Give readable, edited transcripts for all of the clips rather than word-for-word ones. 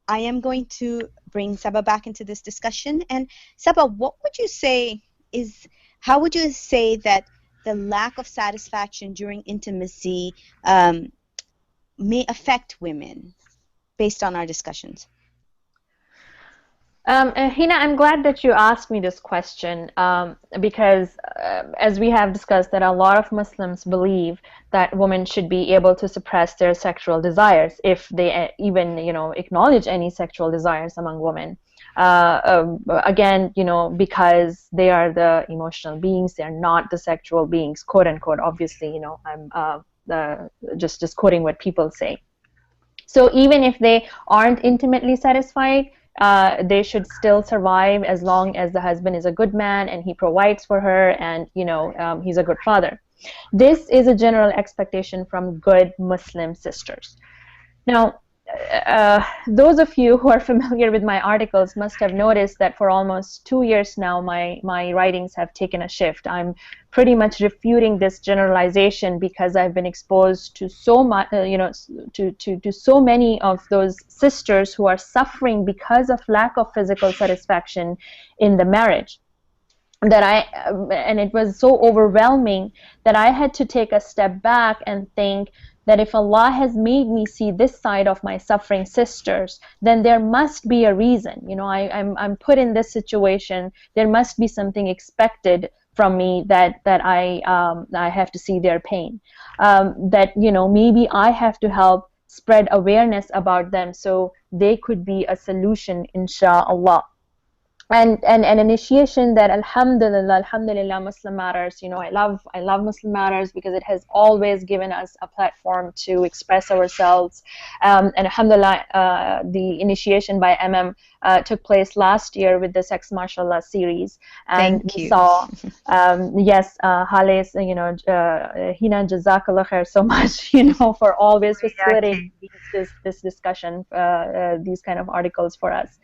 I am going to bring Saba back into this discussion. And Saba, what would you say how would you say that the lack of satisfaction during intimacy may affect women based on our discussions? Hina, I'm glad that you asked me this question because, as we have discussed, that a lot of Muslims believe that women should be able to suppress their sexual desires if they even, acknowledge any sexual desires among women. Again, because they are the emotional beings, they are not the sexual beings, quote unquote. Obviously, I'm just quoting what people say. So even if they aren't intimately satisfied, they should still survive as long as the husband is a good man and he provides for her and he's a good father. This is a general expectation from good Muslim sisters. Now, those of you who are familiar with my articles must have noticed that for almost 2 years now, my writings have taken a shift. I'm pretty much refuting this generalization because I've been exposed to so much, to so many of those sisters who are suffering because of lack of physical satisfaction in the marriage. And it was so overwhelming that I had to take a step back and think that if Allah has made me see this side of my suffering sisters, then there must be a reason. I'm put in this situation. There must be something expected from me that I have to see their pain. That maybe I have to help spread awareness about them so they could be a solution, inshallah. And an initiation that alhamdulillah Muslim Matters, I love Muslim Matters because it has always given us a platform to express ourselves, and alhamdulillah the initiation by took place last year with the Sex Mashallah series, and Thank we you. saw yes, Haleh, Hena, jazakallah khair so much, for always facilitating this discussion, these kind of articles for us.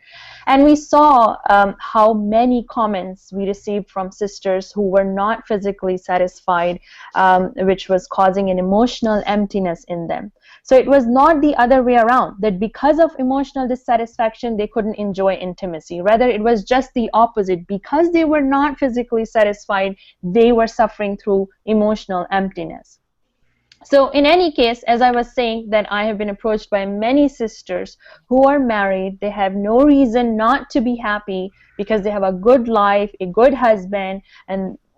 And we saw how many comments we received from sisters who were not physically satisfied, which was causing an emotional emptiness in them. So it was not the other way around, that because of emotional dissatisfaction, they couldn't enjoy intimacy. Rather, it was just the opposite. Because they were not physically satisfied, they were suffering through emotional emptiness. So in any case, as I was saying, that I have been approached by many sisters who are married. They have no reason not to be happy because they have a good life, a good husband,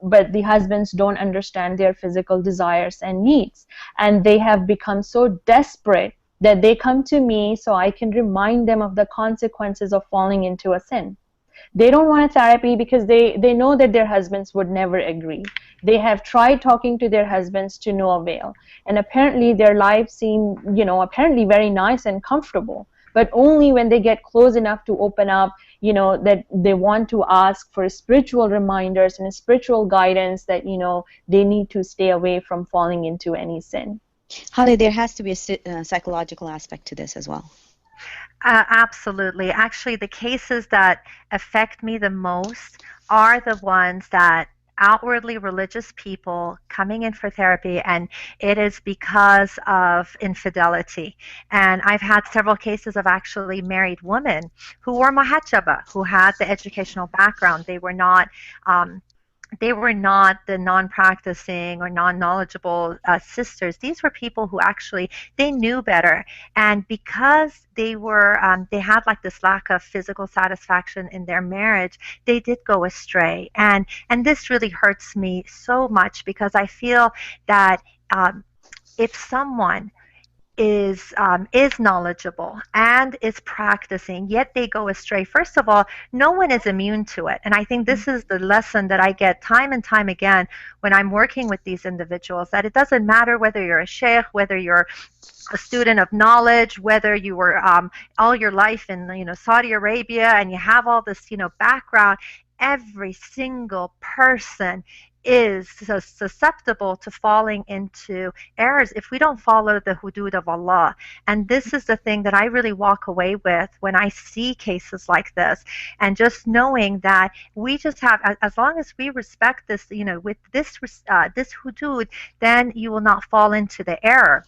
but the husbands don't understand their physical desires and needs. And they have become so desperate that they come to me so I can remind them of the consequences of falling into a sin. They don't want a therapy because they know that their husbands would never agree. They have tried talking to their husbands to no avail. And apparently their lives seem, apparently very nice and comfortable. But only when they get close enough to open up, that they want to ask for spiritual reminders and spiritual guidance that, they need to stay away from falling into any sin. Haleh, there has to be a psychological aspect to this as well. Absolutely. Actually, the cases that affect me the most are the ones that outwardly religious people coming in for therapy, and it is because of infidelity. And I've had several cases of actually married women who were muhajjaba, who had the educational background. They were not the non-practicing or non-knowledgeable sisters. These were people who actually, they knew better. And because they had like this lack of physical satisfaction in their marriage, they did go astray. And this really hurts me so much because I feel that if someone is knowledgeable and is practicing, yet they go astray. First of all, no one is immune to it. And I think this is the lesson that I get time and time again when I'm working with these individuals, that it doesn't matter whether you're a sheikh, whether you're a student of knowledge, whether you were all your life in Saudi Arabia and you have all this background. Every single person is so susceptible to falling into errors if we don't follow the hudud of Allah. And this is the thing that I really walk away with when I see cases like this, and just knowing that we just have, as long as we respect this, with this hudud, then you will not fall into the error.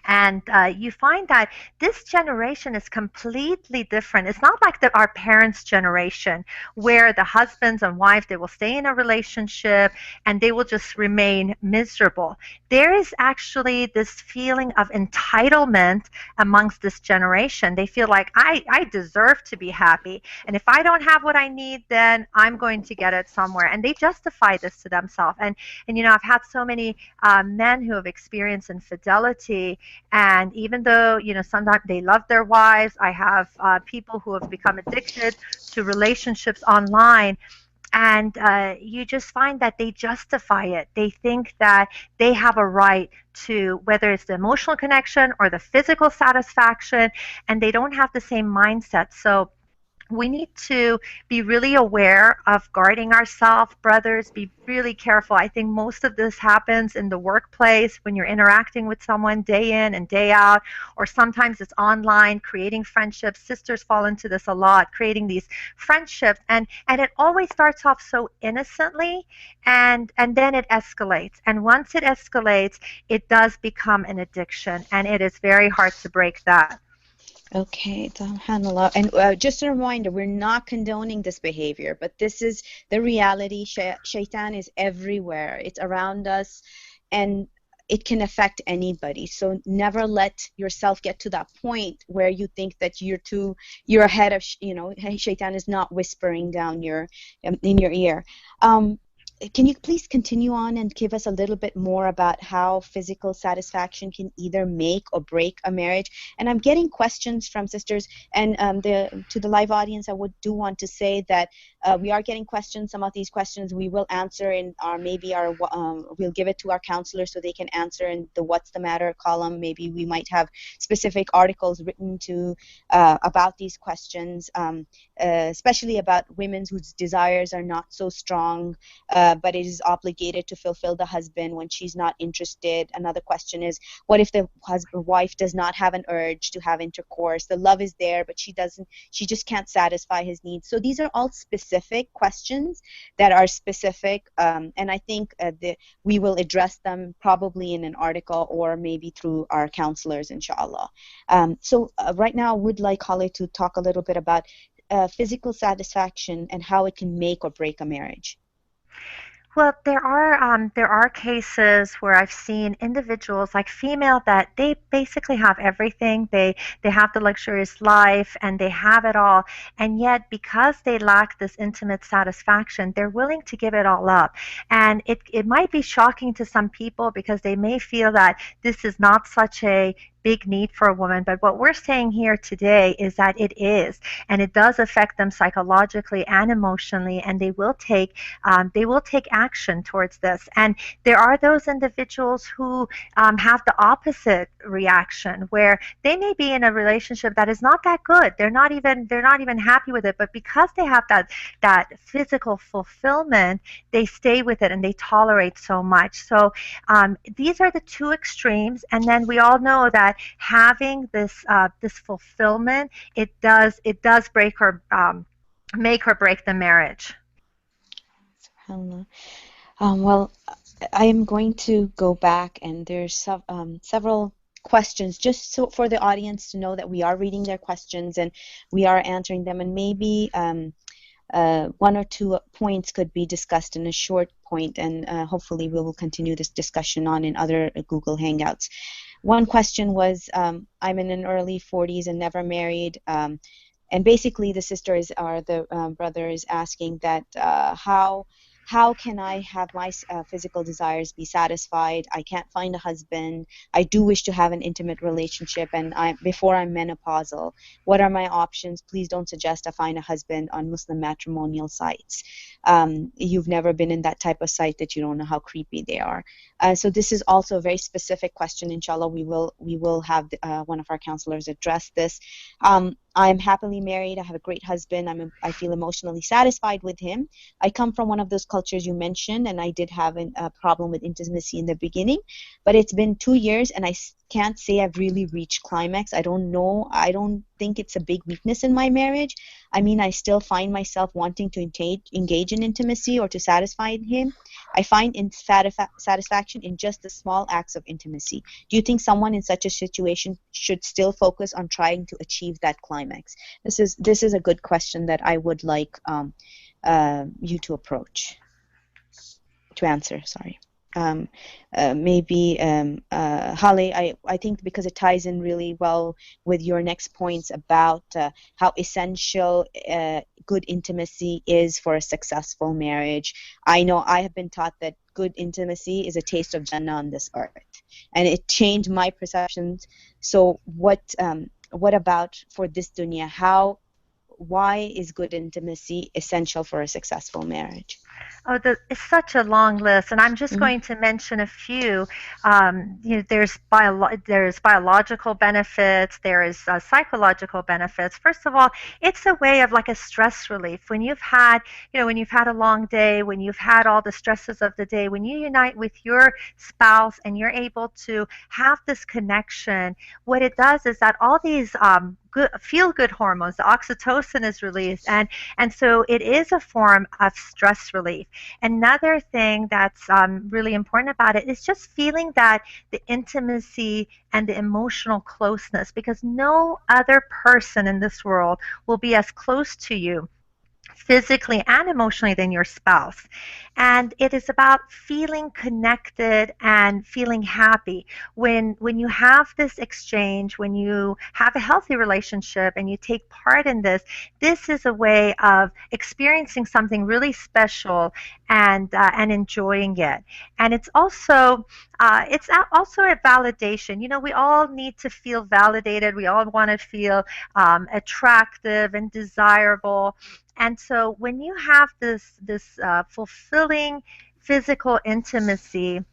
And you find that this generation is completely different. It's not like our parents' generation, where the husbands and wives, they will stay in a relationship and they will just remain miserable. There is actually this feeling of entitlement amongst this generation. They feel like I deserve to be happy. And if I don't have what I need, then I'm going to get it somewhere. And they justify this to themselves. And I've had so many men who have experienced infidelity, and even though, sometimes they love their wives, I have people who have become addicted to relationships online. And you just find that they justify it. They think that they have a right to, whether it's the emotional connection or the physical satisfaction, and they don't have the same mindset. So we need to be really aware of guarding ourselves. Brothers, be really careful. I think most of this happens in the workplace when you're interacting with someone day in and day out, or sometimes it's online, creating friendships. Sisters fall into this a lot, creating these friendships, and it always starts off so innocently, and then it escalates. And once it escalates, it does become an addiction, and it is very hard to break that. Okay, subhanallah. And just a reminder, we're not condoning this behavior, but this is the reality. Shaitan is everywhere. It's around us, and it can affect anybody. So never let yourself get to that point where you think that you're ahead of, Shaitan is not whispering down in your ear. Can you please continue on and give us a little bit more about how physical satisfaction can either make or break a marriage? And I'm getting questions from sisters, and to the live audience, I do want to say that we are getting questions. Some of these questions we will answer in we'll give it to our counselors so they can answer in the "What's the Matter" column. Maybe we might have specific articles written about these questions, especially about women whose desires are not so strong. But it is obligated to fulfill the husband when she's not interested. Another question is, what if the wife does not have an urge to have intercourse? The love is there, but she just can't satisfy his needs. So these are all specific questions that are specific, and I think we will address them probably in an article or maybe through our counselors, inshallah. So right now I would like Haleh to talk a little bit about physical satisfaction and how it can make or break a marriage. Well, there are cases where I've seen individuals, like female, that they basically have everything. They have the luxurious life and they have it all, and yet because they lack this intimate satisfaction, they're willing to give it all up. And it might be shocking to some people because they may feel that this is not such a big need for a woman, but what we're saying here today is that it is, and it does affect them psychologically and emotionally, and they will take action towards this. And there are those individuals who have the opposite reaction, where they may be in a relationship that is not that good. They're not even happy with it, but because they have that physical fulfillment, they stay with it and they tolerate so much. So these are the two extremes, and then we all know that having this fulfillment, it does make or break the marriage. SubhanAllah. Well, I am going to go back, and there's several questions just so for the audience to know that we are reading their questions and we are answering them, and maybe one or two points could be discussed in a short point, and hopefully we will continue this discussion on in other Google Hangouts. One question was, I'm in an early 40s and never married, and basically the the brother is asking that how can I have my physical desires be satisfied? I can't find a husband. I do wish to have an intimate relationship, and before I'm menopausal. What are my options? Please don't suggest I find a husband on Muslim matrimonial sites. You've never been in that type of site that you don't know how creepy they are. So this is also a very specific question. Inshallah, we will have one of our counselors address this. I'm happily married. I have a great husband. I feel emotionally satisfied with him. I come from one of those cultures you mentioned, and I did have a problem with intimacy in the beginning. But it's been 2 years, and can't say I've really reached climax. I don't know. I don't think it's a big weakness in my marriage. I mean, I still find myself wanting to engage in intimacy or to satisfy him. I find satisfaction in just the small acts of intimacy. Do you think someone in such a situation should still focus on trying to achieve that climax? This is a good question that I would like you to approach, to answer. Sorry. Um, Maybe Haleh, I think because it ties in really well with your next points about how essential good intimacy is for a successful marriage. I know I have been taught that good intimacy is a taste of Jannah on this earth, and it changed my perceptions. So what about for this dunya? Why is good intimacy essential for a successful marriage? Oh, it's such a long list, and I'm just Mhm. going to mention a few. There's biological benefits, there is psychological benefits. First of all, it's a way of like a stress relief. When you've had a long day, when you've had all the stresses of the day, when you unite with your spouse and you're able to have this connection, what it does is that all these feel good hormones, the oxytocin is released, and so it is a form of stress relief. Another thing that's really important about it is just feeling that the intimacy and the emotional closeness, because no other person in this world will be as close to you physically and emotionally than your spouse. And it is about feeling connected and feeling happy. When you have this exchange, when you have a healthy relationship and you take part in this is a way of experiencing something really special and enjoying it. And it's also a validation. We all need to feel validated. We all want to feel attractive and desirable. And so when you have this fulfilling physical intimacy,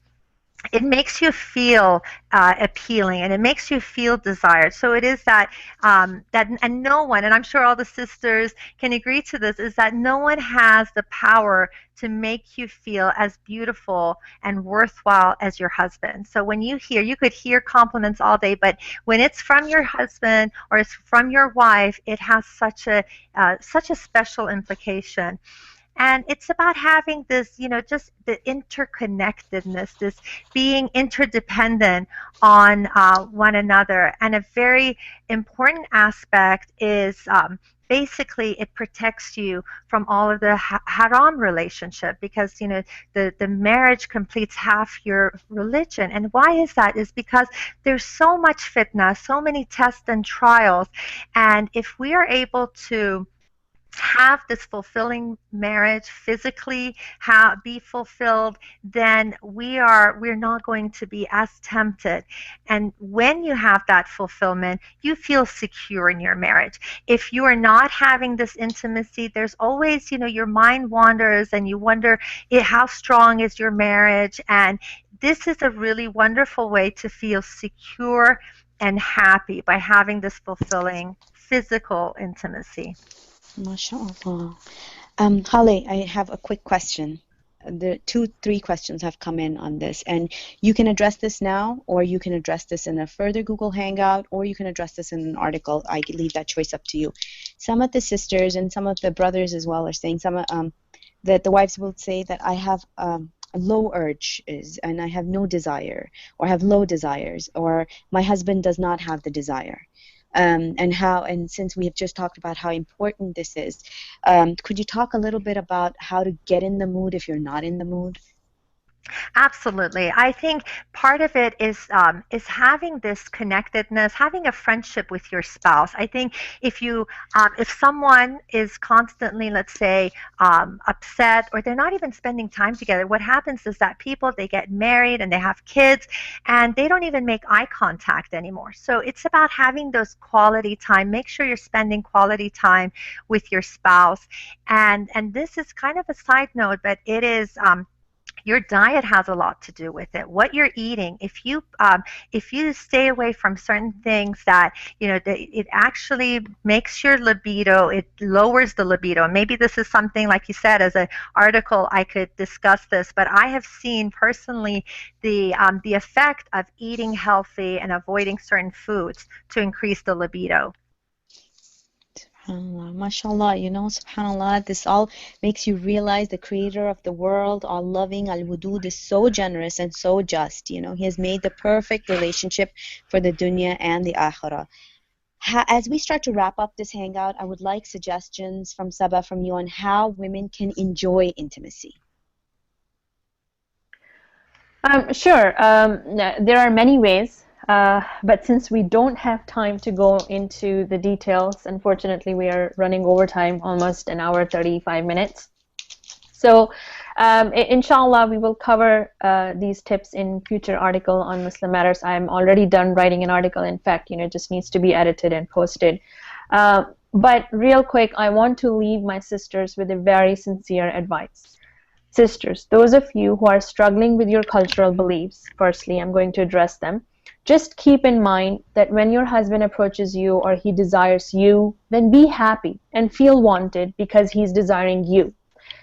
it makes you feel appealing and it makes you feel desired. So it is that and no one, and I'm sure all the sisters can agree to this, is that no one has the power to make you feel as beautiful and worthwhile as your husband. So when you could hear compliments all day, but when it's from your husband or it's from your wife, it has such a special implication. And it's about having this, just the interconnectedness, this being interdependent on one another. And a very important aspect is basically it protects you from all of the haram relationship, because the marriage completes half your religion. And why is that? Is because there's so much fitna, so many tests and trials. And if we are able to have this fulfilling marriage, physically be fulfilled, then we're not going to be as tempted. And when you have that fulfillment, you feel secure in your marriage. If you are not having this intimacy, there's always, your mind wanders and you wonder, how strong is your marriage? And this is a really wonderful way to feel secure and happy, by having this fulfilling physical intimacy. MashaAllah. Haleh, I have a quick question. The three questions have come in on this, and you can address this now, or you can address this in a further Google Hangout, or you can address this in an article. I leave that choice up to you. Some of the sisters and some of the brothers as well are saying that the wives will say that I have a low urge and I have no desire, or have low desires, or my husband does not have the desire. And since we have just talked about how important this is, could you talk a little bit about how to get in the mood if you're not in the mood? Absolutely. I think part of it is having this connectedness, having a friendship with your spouse. I think if someone is constantly, let's say, upset, or they're not even spending time together, what happens is that they get married and they have kids, and they don't even make eye contact anymore. So it's about having those quality time. Make sure you're spending quality time with your spouse. And this is kind of a side note, but it is. Your diet has a lot to do with it. What you're eating, if you stay away from certain things that it actually makes your libido, it lowers the libido. Maybe this is something, like you said, as an article I could discuss this, but I have seen personally the effect of eating healthy and avoiding certain foods to increase the libido. SubhanAllah, mashallah, subhanAllah, this all makes you realize the creator of the world, all loving, al-wudud, is so generous and so just. He has made the perfect relationship for the dunya and the akhirah. As we start to wrap up this hangout, I would like suggestions from Saba, from you, on how women can enjoy intimacy. Sure. There are many ways, but since we don't have time to go into the details, unfortunately, we are running over time, almost an hour, 35 minutes. So, inshallah, we will cover these tips in future article on Muslim Matters. I'm already done writing an article. In fact, it just needs to be edited and posted. But real quick, I want to leave my sisters with a very sincere advice. Sisters, those of you who are struggling with your cultural beliefs, firstly, I'm going to address them. Just keep in mind that when your husband approaches you or he desires you, then be happy and feel wanted because he's desiring you.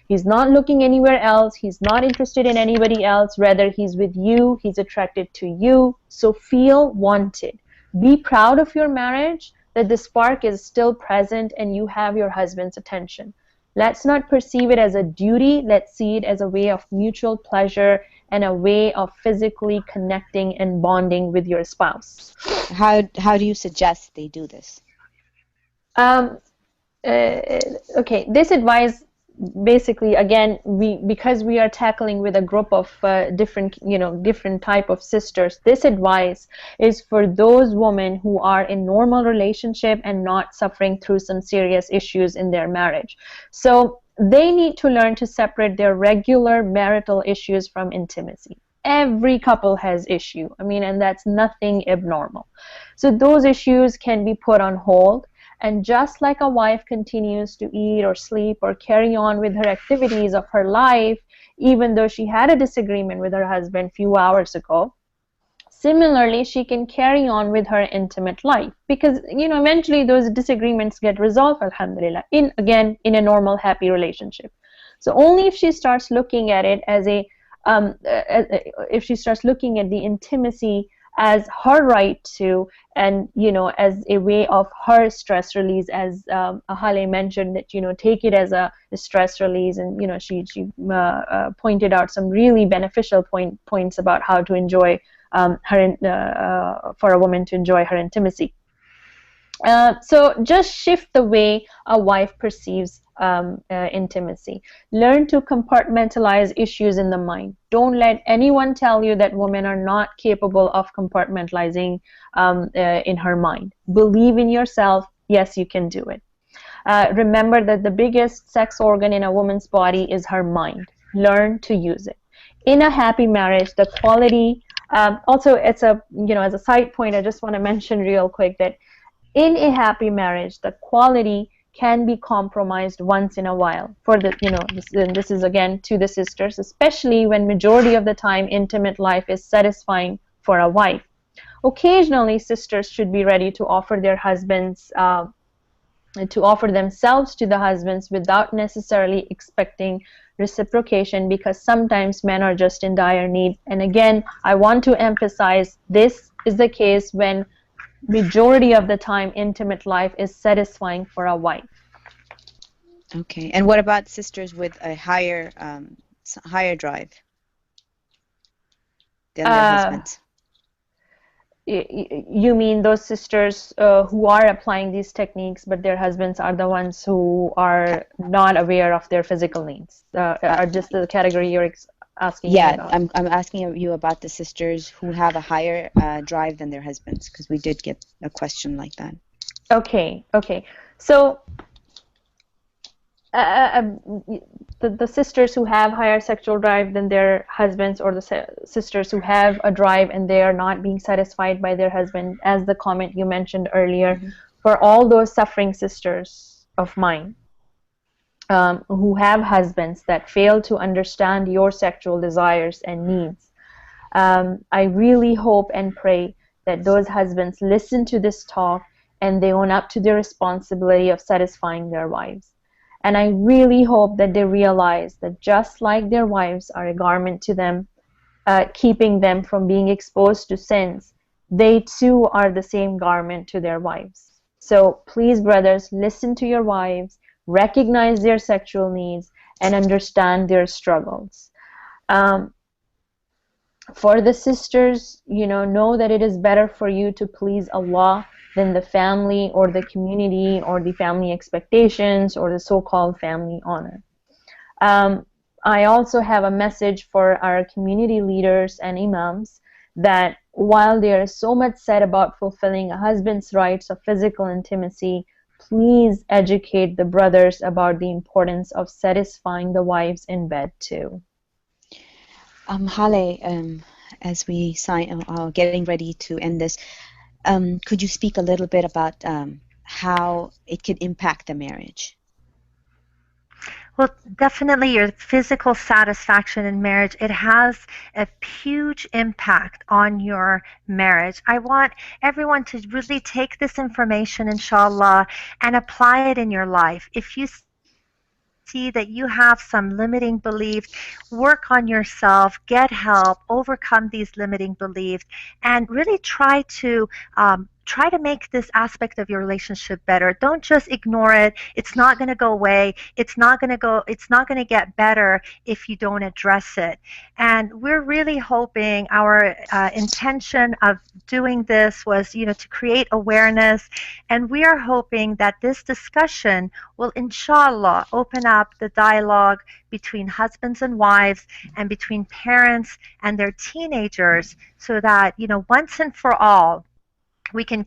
He's not looking anywhere else. He's not interested in anybody else. Rather, he's with you. He's attracted to you. So feel wanted. Be proud of your marriage, that the spark is still present and you have your husband's attention. Let's not perceive it as a duty. Let's see it as a way of mutual pleasure and a way of physically connecting and bonding with your spouse. How do you suggest they do this? Okay, this advice, basically, again, because we are tackling with a group of different type of sisters, this advice is for those women who are in normal relationship and not suffering through some serious issues in their marriage. So they need to learn to separate their regular marital issues from intimacy. Every couple has issue, and that's nothing abnormal. So those issues can be put on hold. And just like a wife continues to eat or sleep or carry on with her activities of her life, even though she had a disagreement with her husband a few hours ago, similarly, she can carry on with her intimate life, because eventually those disagreements get resolved, alhamdulillah, in a normal, happy relationship. So only if she starts looking at it as if she starts looking at the intimacy as her right to, and as a way of her stress release, as Haleh mentioned, that take it as a stress release, and she pointed out some really beneficial points about how to enjoy for a woman to enjoy her intimacy. So just shift the way a wife perceives intimacy. Learn to compartmentalize issues in the mind. Don't let anyone tell you that women are not capable of compartmentalizing in her mind. Believe in yourself. Yes, you can do it. Remember that the biggest sex organ in a woman's body is her mind. Learn to use it. In a happy marriage, the quality, also it's as a side point, I just want to mention real quick that in a happy marriage, the quality can be compromised once in a while. For the, this is again to the sisters, especially when majority of the time intimate life is satisfying for a wife. Occasionally, sisters should be ready to offer their husbands, to offer themselves to the husbands without necessarily expecting reciprocation, because sometimes men are just in dire need. And again, I want to emphasize this is the case when majority of the time intimate life is satisfying for a wife. Okay, and what about sisters with a higher drive than their husbands? You mean those sisters who are applying these techniques, but their husbands are the ones who are not aware of their physical needs? Are just the category you're asking me about? I'm asking you about the sisters who have a higher drive than their husbands, because we did get a question like that. Okay. So the sisters who have higher sexual drive than their husbands, or the sisters who have a drive and they are not being satisfied by their husband, as the comment you mentioned earlier, for all those suffering sisters of mine, who have husbands that fail to understand your sexual desires and needs. I really hope and pray that those husbands listen to this talk and they own up to their responsibility of satisfying their wives. And I really hope that they realize that just like their wives are a garment to them, keeping them from being exposed to sins, they too are the same garment to their wives. So please, brothers, listen to your wives, recognize their sexual needs, and understand their struggles. Um, for the sisters, know that it is better for you to please Allah than the family or the community or the family expectations or the so-called family honor. Um, I also have a message for our community leaders and imams that while there is so much said about fulfilling a husband's rights of physical intimacy, please educate the brothers about the importance of satisfying the wives in bed too. Haleh, as we are getting ready to end this, could you speak a little bit about how it could impact the marriage? Well, definitely your physical satisfaction in marriage, it has a huge impact on your marriage. I want everyone to really take this information, inshallah, and apply it in your life. If you see that you have some limiting beliefs, work on yourself, get help, overcome these limiting beliefs, and really try to make this aspect of your relationship better. Don't just ignore it. It's not going to go away. It's not going to get better if you don't address it. And we're really hoping our intention of doing this was, to create awareness. And we are hoping that this discussion will, inshallah, open up the dialogue between husbands and wives and between parents and their teenagers so that, once and for all, we can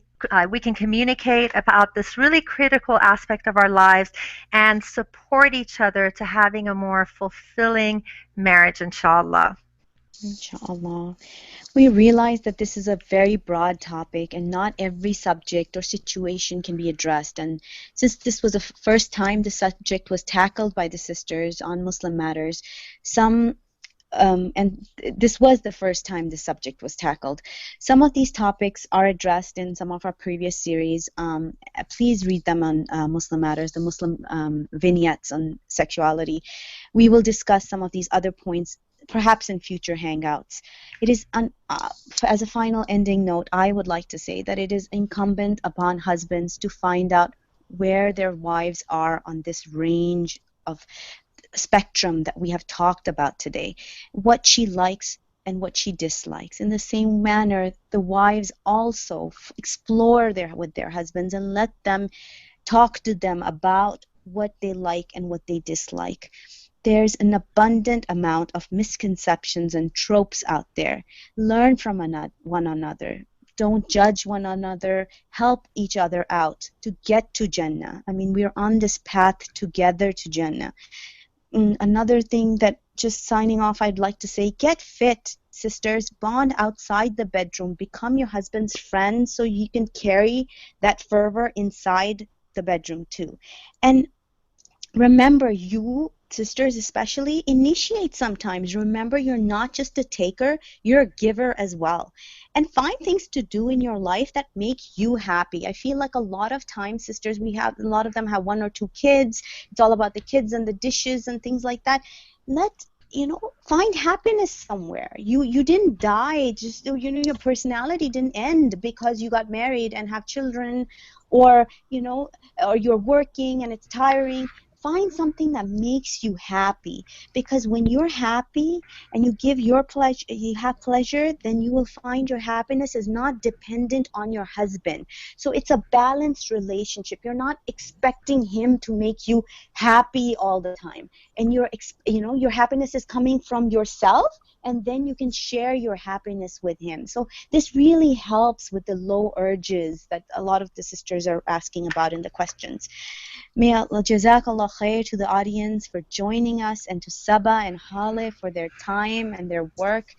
communicate about this really critical aspect of our lives and support each other to having a more fulfilling marriage, inshallah. Inshallah. We realize that this is a very broad topic and not every subject or situation can be addressed. And since this was the first time the subject was tackled by the sisters on Muslim matters, and this was the first time the subject was tackled. Some of these topics are addressed in some of our previous series. Please read them on Muslim Matters, the Muslim vignettes on sexuality. We will discuss some of these other points perhaps in future hangouts. It is, as a final ending note, I would like to say that it is incumbent upon husbands to find out where their wives are on this range of spectrum that we have talked about today, what she likes and what she dislikes. In the same manner, the wives also explore with their husbands and let them talk to them about what they like and what they dislike. There's an abundant amount of misconceptions and tropes out there. Learn from one another. Don't judge one another. Help each other out to get to Jannah. I mean, we're on this path together to Jannah. Another thing that, just signing off, I'd like to say, get fit, sisters. Bond outside the bedroom. Become your husband's friend so you can carry that fervor inside the bedroom too. And remember, you sisters especially, initiate sometimes. Remember, you're not just a taker, you're a giver as well. And find things to do in your life that make you happy. I feel like a lot of times, sisters, a lot of them have 1 or 2 kids. It's all about the kids and the dishes and things like that. Find happiness somewhere. You didn't die, just your personality didn't end because you got married and have children, or you're working and it's tiring. Find something that makes you happy, because when you're happy and you have pleasure, then you will find your happiness is not dependent on your husband. So it's a balanced relationship. You're not expecting him to make you happy all the time, and your happiness is coming from yourself, and then you can share your happiness with him. So this really helps with the low urges that a lot of the sisters are asking about in the questions. May Allah, Jazakallah khair to the audience for joining us, and to Saba and Haleh for their time and their work.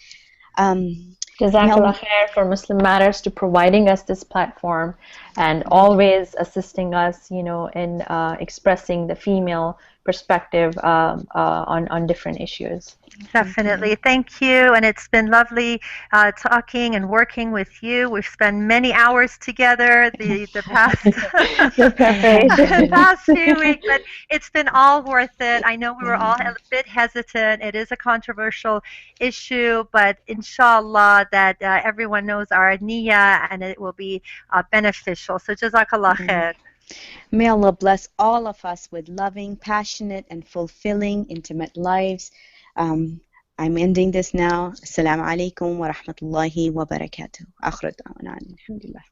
May Jazakallah Allah, khair for Muslim Matters to providing us this platform and always assisting us, in expressing the female perspective on different issues. Definitely. Thank you. And it's been lovely talking and working with you. We've spent many hours together the past The the preparation. past few weeks, but it's been all worth it. I know we were all a bit hesitant. It is a controversial issue, but inshallah that everyone knows our niyyah and it will be beneficial. So jazakallah khair. may Allah bless all of us with loving, passionate, and fulfilling, intimate lives. I'm ending this now. Assalamu alaikum wa rahmatullahi wa barakatuh. آخر دعوانا الحمد لله.